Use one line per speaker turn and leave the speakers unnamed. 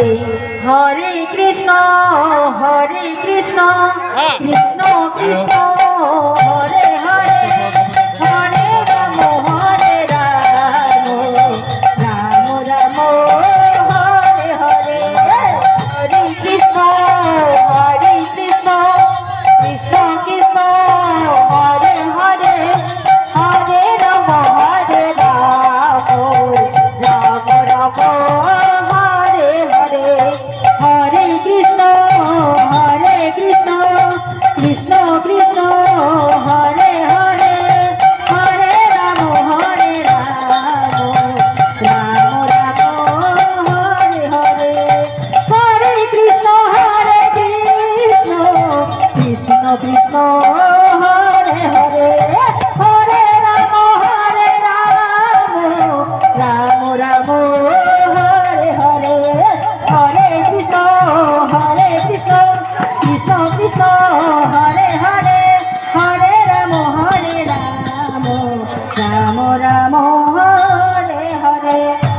Hare Krishna Krishna Krishna Hare Hare Hare Ram Hare Ram Ram Ram Hare Hare Hare Krishna Krishna Krishna Hare Hare Hare Ram Hare Ram Ram Ram Hare Hare Hare Krishna Krishna Krishna Hare Hare Hare Ram Hare Ram Ram Ram Hare Hare Hare Krishna Krishna Krishna Hare Hare Hare Ram Ram Ram Hare Hare Hare Krishna Krishna Krishna Hare Hare Hare Ram Ram Ram Hare Hare